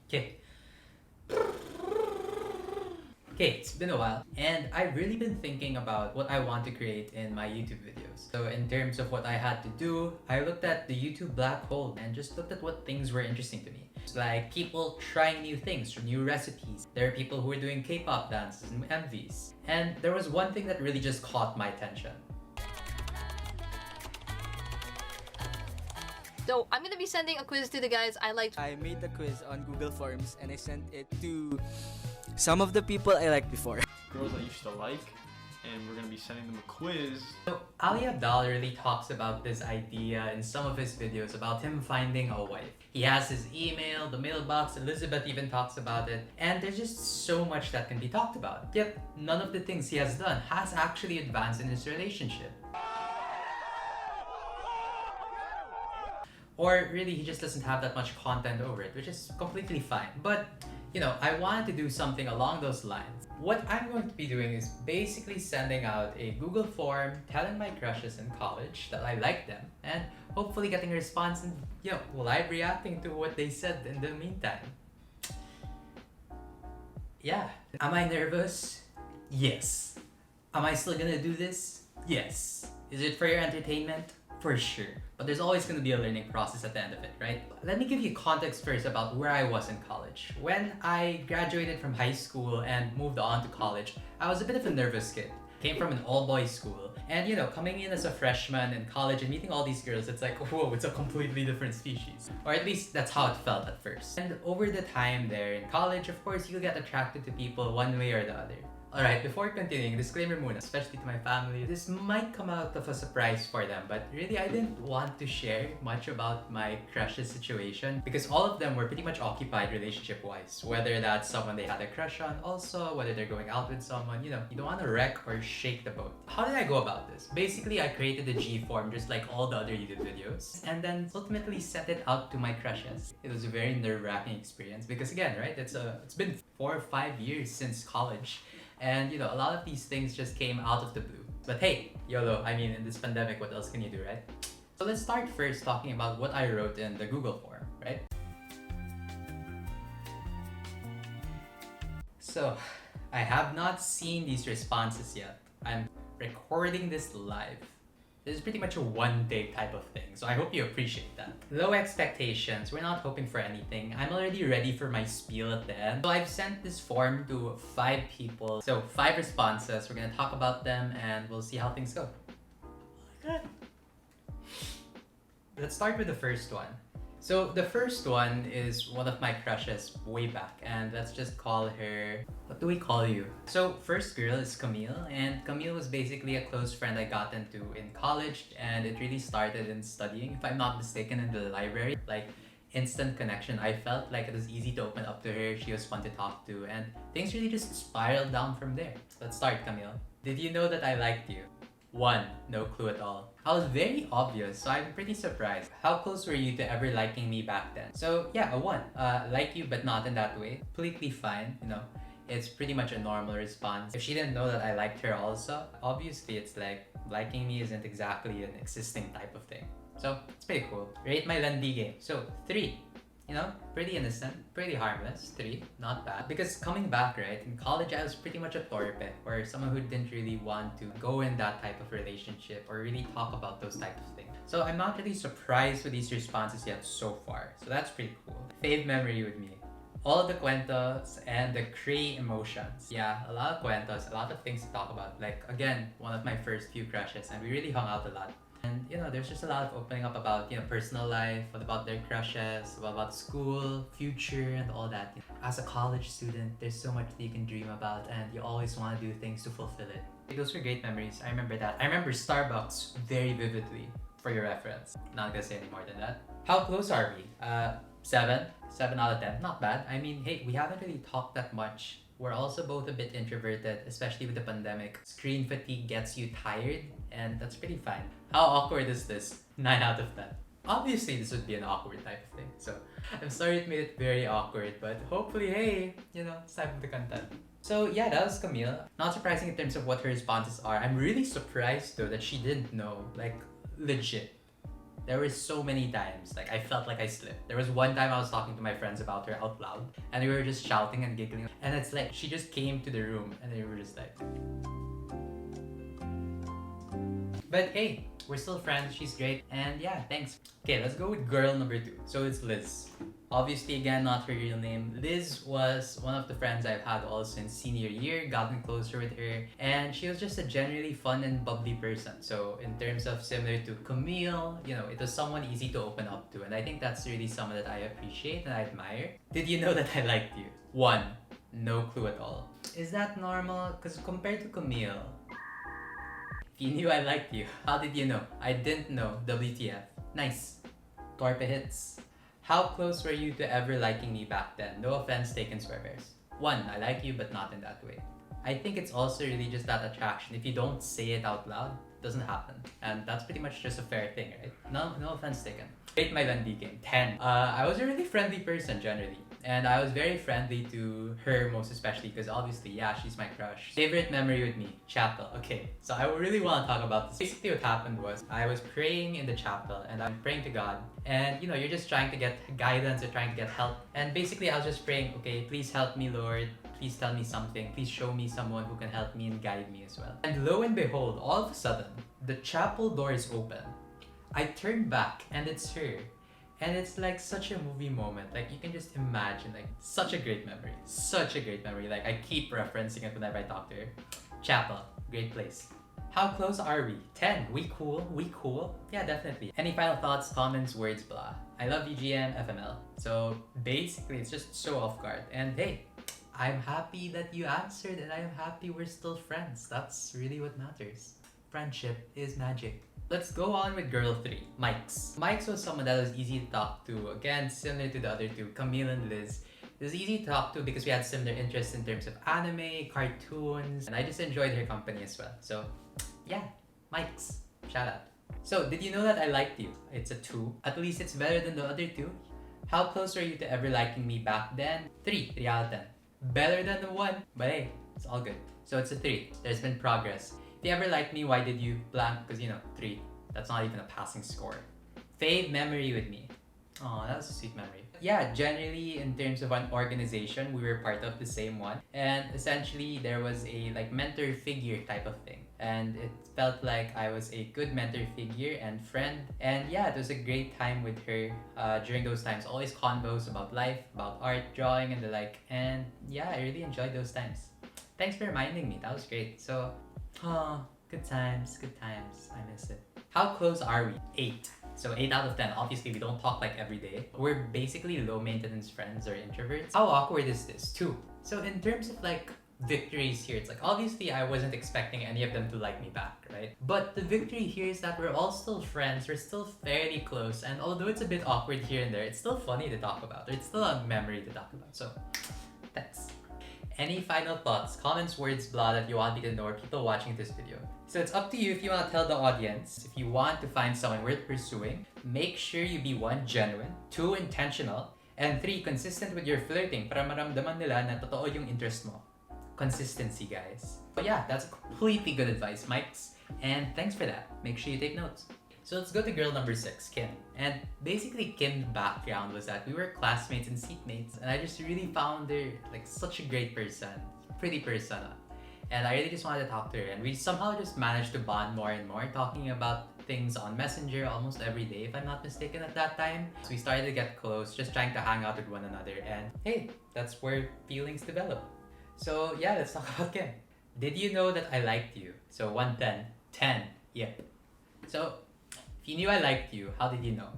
Okay. Okay, it's been a while, and I've really been thinking about what I want to create in my YouTube videos. So in terms of what I had to do, I looked at the YouTube black hole and just looked at what things were interesting to me. It's like people trying new things, new recipes. There are people who are doing K-pop dances and MVs. And there was one thing that really just caught my attention. So I'm gonna be sending a quiz to the guys I liked. I made the quiz on Google Forms and I sent it to some of the people I liked before. Girls I used to like, and we're gonna be sending them a quiz. So Ali Abdal really talks about this idea in some of his videos about him finding a wife. He has his email, the mailbox, Elizabeth even talks about it, and there's just so much that can be talked about. Yet, none of the things he has done has actually advanced in his relationship. Or really, he just doesn't have that much content over it, which is completely fine. But, you know, I wanted to do something along those lines. What I'm going to be doing is basically sending out a Google form, telling my crushes in college that I like them, and hopefully getting a response and, you know, live reacting to what they said in the meantime. Yeah. Am I nervous? Yes. Am I still gonna do this? Yes. Is it for your entertainment? For sure. But there's always going to be a learning process at the end of it, right? Let me give you context first about where I was in college. When I graduated from high school and moved on to college, I was a bit of a nervous kid. Came from an all-boys school. And you know, coming in as a freshman in college and meeting all these girls, it's like, whoa, it's a completely different species. Or at least that's how it felt at first. And over the time there in college, of course, you'll get attracted to people one way or the other. Alright, before continuing, disclaimer muna, especially to my family. This might come out of a surprise for them, but really I didn't want to share much about my crush's situation because all of them were pretty much occupied relationship-wise. Whether that's someone they had a crush on, also whether they're going out with someone, you know, you don't want to wreck or shake the boat. How did I go about this? Basically, I created the G form just like all the other YouTube videos and then ultimately sent it out to my crushes. It was a very nerve-wracking experience because again, right, it's been 4 or 5 years since college. And you know, a lot of these things just came out of the blue. But hey, YOLO, I mean, in this pandemic, what else can you do, right? So let's start first talking about what I wrote in the Google form, right? So, I have not seen these responses yet. I'm recording this live. This is pretty much a one-day type of thing, so I hope you appreciate that. Low expectations, we're not hoping for anything. I'm already ready for my spiel at the end. So I've sent this form to 5 people. So 5 responses, we're gonna talk about them and we'll see how things go. Oh my god. Let's start with the first one. So the first one is one of my crushes way back, and let's just call her... What do we call you? So first girl is Camille, and Camille was basically a close friend I got into in college, and it really started in studying, if I'm not mistaken, in the library. Like, instant connection. I felt like it was easy to open up to her, she was fun to talk to, and things really just spiraled down from there. Let's start, Camille. Did you know that I liked you? 1. No clue at all. I was very obvious, so I'm pretty surprised. How close were you to ever liking me back then? So yeah, a 1. Like you but not in that way. Completely fine, you know. It's pretty much a normal response. If she didn't know that I liked her also, obviously it's like liking me isn't exactly an existing type of thing. So it's pretty cool. Rate my Landi game. So 3. You know, pretty innocent, pretty harmless. 3, not bad. Because coming back, right, in college I was pretty much a torpe, or someone who didn't really want to go in that type of relationship or really talk about those types of things. So I'm not really surprised with these responses yet so far. So that's pretty cool. Fave memory with me. All of the cuentos and the cray emotions. Yeah, a lot of cuentos, a lot of things to talk about. Like, again, one of my first few crushes, and we really hung out a lot. And you know, there's just a lot of opening up about, you know, personal life, what about their crushes, what about school, future, and all that. As a college student, there's so much that you can dream about, and you always want to do things to fulfill it. Those were great memories. I remember that. I remember Starbucks very vividly, for your reference. Not gonna say any more than that. How close are we? 7 out of 10. Not bad. I mean, hey, we haven't really talked that much. We're also both a bit introverted, especially with the pandemic. Screen fatigue gets you tired, and that's pretty fine. How awkward is this? 9 out of 10. Obviously, this would be an awkward type of thing, so I'm sorry it made it very awkward, but hopefully, hey, you know, it's time for the content. So yeah, that was Camille. Not surprising in terms of what her responses are. I'm really surprised though that she didn't know, like, legit. There were so many times like I felt like I slipped. There was one time I was talking to my friends about her out loud, and we were just shouting and giggling. And it's like she just came to the room, and they were just like. But hey, we're still friends. She's great, and yeah, thanks. Okay, let's go with girl number 2. So it's Liz. Obviously, again, not her real name. Liz was one of the friends I've had all since senior year, gotten closer with her, and she was just a generally fun and bubbly person. So in terms of similar to Camille, you know, it was someone easy to open up to, and I think that's really someone that I appreciate and I admire. Did you know that I liked you? 1. No clue at all. Is that normal? Because compared to Camille, if you knew I liked you, how did you know? I didn't know. WTF. Nice. Torpe hits. How close were you to ever liking me back then? No offense taken, swear bears. 1. I like you, but not in that way. I think it's also really just that attraction. If you don't say it out loud, it doesn't happen. And that's pretty much just a fair thing, right? No offense taken. Rate my Landi game. 10. I was a really friendly person generally. And I was very friendly to her most especially because obviously, yeah, she's my crush. Favorite memory with me? Chapel. Okay, so I really want to talk about this. Basically what happened was I was praying in the chapel and I'm praying to God. And you know, you're just trying to get guidance or trying to get help. And basically I was just praying, okay, please help me, Lord. Please tell me something. Please show me someone who can help me and guide me as well. And lo and behold, all of a sudden, the chapel door is open. I turn back and it's her. And it's like such a movie moment. Like you can just imagine, like such a great memory. Such a great memory. Like I keep referencing it whenever I talk to her. Chapel, great place. How close are we? 10. We cool? We cool? Yeah, definitely. Any final thoughts, comments, words, blah. I love you, GM, FML. So basically, it's just so off guard. And hey, I'm happy that you answered and I'm happy we're still friends. That's really what matters. Friendship is magic. Let's go on with girl 3, Mikes. Mikes was someone that was easy to talk to. Again, similar to the other two, Camille and Liz. It was easy to talk to because we had similar interests in terms of anime, cartoons, and I just enjoyed her company as well. So, yeah, Mikes. Shout out. So, did you know that I liked you? It's a 2. At least it's better than the other 2. How close were you to ever liking me back then? 3. 3 out of 10. Better than the 1, but hey, it's all good. So it's a 3. There's been progress. If you ever liked me, why did you blank? Because you know, 3. That's not even a passing score. Fave memory with me. Oh, that was a sweet memory. Yeah, generally in terms of an organization, we were part of the same one. And essentially there was a like mentor figure type of thing. And it felt like I was a good mentor figure and friend. And yeah, it was a great time with her during those times. Always convos about life, about art, drawing, and the like. And yeah, I really enjoyed those times. Thanks for reminding me. That was great. So, good times, good times. I miss it. How close are we? 8. So 8 out of 10. Obviously, we don't talk like every day. We're basically low maintenance friends or introverts. How awkward is this? 2. So in terms of like victories here, it's like obviously I wasn't expecting any of them to like me back, right? But the victory here is that we're all still friends. We're still fairly close. And although it's a bit awkward here and there, it's still funny to talk about. Or it's still a memory to talk about. So thanks. Any final thoughts, comments, words, blah that you want me to know or people watching this video? So it's up to you if you want to tell the audience. If you want to find someone worth pursuing, make sure you be 1, genuine, 2, intentional, and 3, consistent with your flirting para maramdaman nila na totoo yung interest mo. Consistency, guys. But yeah, that's completely good advice, Mikes. And thanks for that. Make sure you take notes. So let's go to girl number 6, Kim. And basically Kim's background was that we were classmates and seatmates, and I just really found her like such a great person, pretty persona. And I really just wanted to talk to her, and we somehow just managed to bond more and more, talking about things on Messenger almost every day, if I'm not mistaken at that time. So we started to get close, just trying to hang out with one another, and hey, that's where feelings develop. So yeah, let's talk about Kim. Did you know that I liked you? So 1, 10. 10, yep. So, if you knew I liked you, how did you know?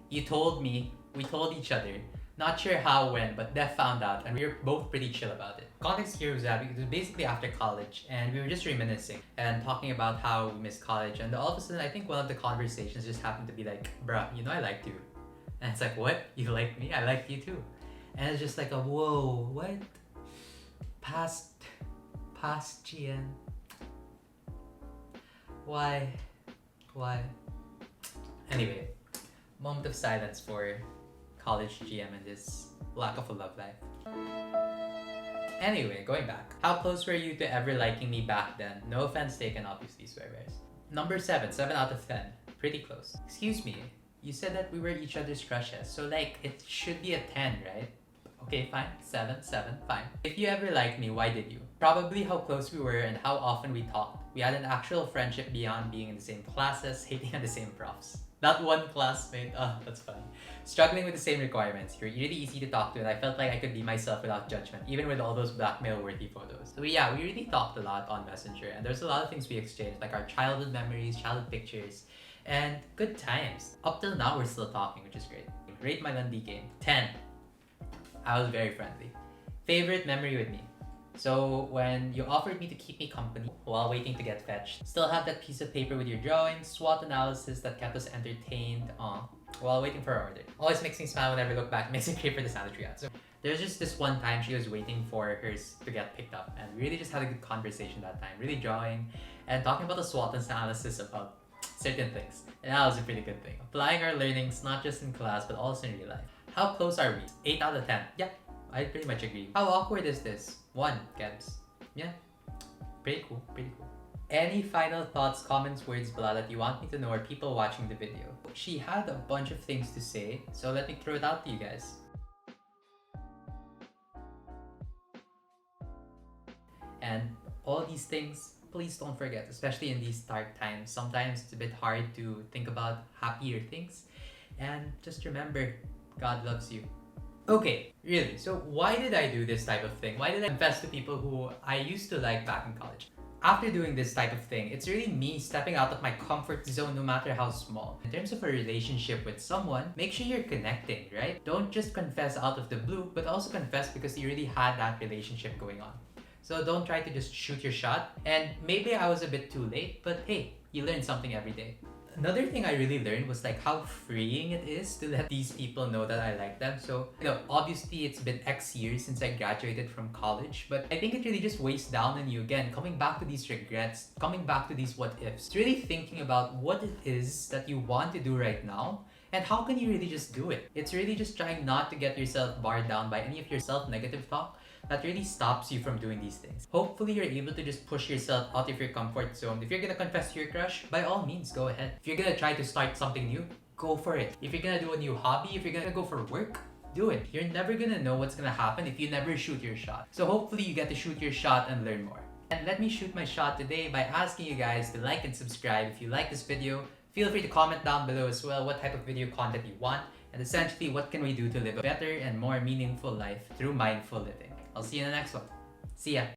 You told me, we told each other. Not sure how, when, but Def found out, and we were both pretty chill about it. Context here was that it was basically after college, and we were just reminiscing and talking about how we missed college, and all of a sudden, I think one of the conversations just happened to be like, bruh, you know I liked you. And it's like, what? You liked me? I liked you too. And it's just like a, whoa, what? Past GN. Why? Anyway, moment of silence for college GM and his lack of a love life. Anyway, going back. How close were you to ever liking me back then? No offense taken, obviously, swear bears. Number 7, 7 out of 10. Pretty close. Excuse me, You said that we were each other's crushes, so like it should be a 10, right? Okay, fine. 7, fine. If you ever liked me, why did you? Probably how close we were and how often we talked. We had an actual friendship beyond being in the same classes, hating on the same profs. Not one classmate, that's funny. Struggling with the same requirements. You're really easy to talk to and I felt like I could be myself without judgment, even with all those blackmail-worthy photos. So yeah, we really talked a lot on Messenger and there's a lot of things we exchanged, like our childhood memories, childhood pictures, and good times. Up till now, we're still talking, which is great. Rate my Lundi game. 10. I was very friendly. Favorite memory with me. So when you offered me to keep me company while waiting to get fetched, still have that piece of paper with your drawings, SWOT analysis that kept us entertained while waiting for our order. Always makes me smile whenever I look back, makes me crave for the sandwich we got. So there's just this one time she was waiting for hers to get picked up and we really just had a good conversation that time, really drawing and talking about the SWOT analysis about certain things. And that was a pretty good thing. Applying our learnings not just in class but also in real life. How close are we? 8 out of 10. Yeah, I pretty much agree. How awkward is this? 1, Kebs. Yeah, pretty cool, pretty cool. Any final thoughts, comments, words, blah that you want me to know or people watching the video? She had a bunch of things to say, so let me throw it out to you guys. And all these things, please don't forget, especially in these dark times. Sometimes it's a bit hard to think about happier things. And just remember, God loves you. Okay, really, so why did I do this type of thing? Why did I confess to people who I used to like back in college? After doing this type of thing, it's really me stepping out of my comfort zone no matter how small. In terms of a relationship with someone, make sure you're connecting, right? Don't just confess out of the blue, but also confess because you really had that relationship going on. So don't try to just shoot your shot. And maybe I was a bit too late, but hey, you learn something every day. Another thing I really learned was like how freeing it is to let these people know that I like them. So, obviously it's been X years since I graduated from college, but I think it really just weighs down on you again, coming back to these regrets, coming back to these what ifs. It's really thinking about what it is that you want to do right now and how can you really just do it. It's really just trying not to get yourself barred down by any of your self-negative talk that really stops you from doing these things. Hopefully you're able to just push yourself out of your comfort zone. If you're gonna confess to your crush, by all means, go ahead. If you're gonna try to start something new, go for it. If you're gonna do a new hobby, if you're gonna go for work, do it. You're never gonna know what's gonna happen if you never shoot your shot. So hopefully you get to shoot your shot and learn more. And let me shoot my shot today by asking you guys to like and subscribe if you like this video. Feel free to comment down below as well what type of video content you want, and essentially what can we do to live a better and more meaningful life through mindful living. I'll see you in the next one. See ya!